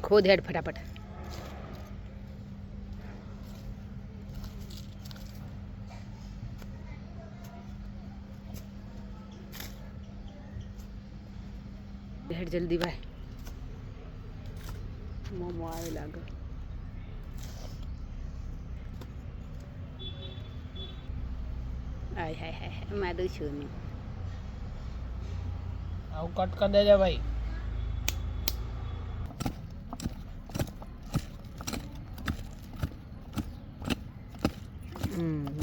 ખોદ હેડ ફટાફટ. હેડ જલ્દી ભાઈ. મોમો આવે લાગે. હાય હાય હાય મારું છું નહીં. આવું કટ કરી દેજે ભાઈ.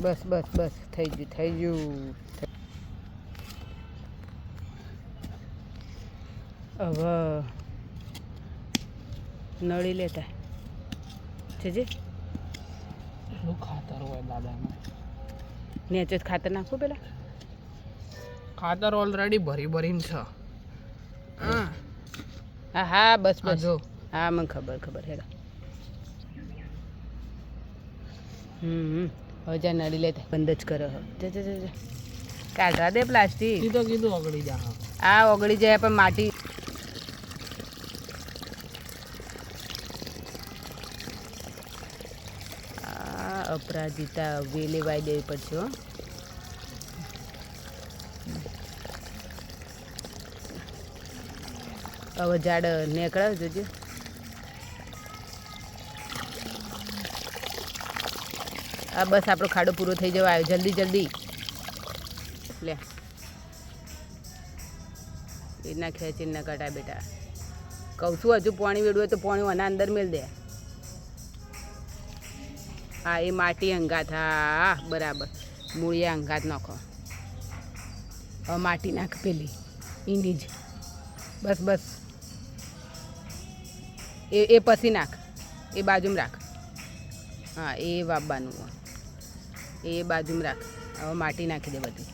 બસ બસ બસ થઈ ગયું થઈ ગયું. હવે નળી લેતા છે જે એટલું ખાતર હોય દાદામાં. નેચે જ ખાતર નાખવું પેલા. ખાતર ઓલરેડી ભરી ભરીને છે. હા હા હા બસ બસ જો. હા મને ખબર ખબર હેડો. હવે જ્યાં નળી લેતા બંધ જ કરો. કાઢવા દે પ્લાસ્ટિક. કીધું ઓગળી જા. આ ઓગળી જાય પણ માટી. અપરાજિતા હવે લેવાઈ દેવી પડશે. હો હવે ઝાડ નીકળાવ જોજો. આ બસ આપણો ખાડો પૂરો થઈ જવા આવ્યો. જલ્દી જલ્દી લે. એના ખેંચી ના કટા બેટા. કહું છું હજુ પાણી વેડવું હોય તો પાણી આના અંદર મેળ દે. હા એ માટી અંગાત. હા બરાબર મૂળિયા અંગાત નાખો. હવે માટી નાખ પેલી એની જ. બસ બસ એ પછી નાખ. એ બાજુમાં રાખ. હા એ વાવવાનું. એ બાજુમાં રાખ. હવે માટી નાખી દે બધી.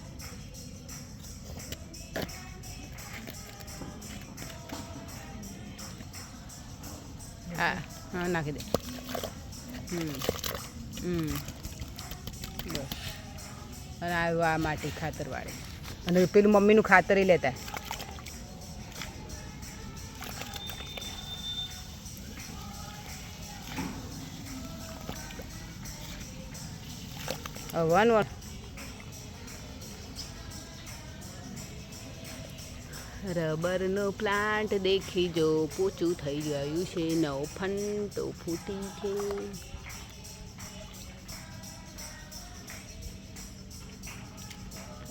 હા હા નાખી દે. બસ અને આવ્યું આ માટી ખાતરવાળી. અને પેલું મમ્મીનું ખાતર એ લેતા. વન રબરનો પ્લાન્ટ દેખી જો પોચું થઈ ગયું છે. નવ ફંટો ફૂટી છે.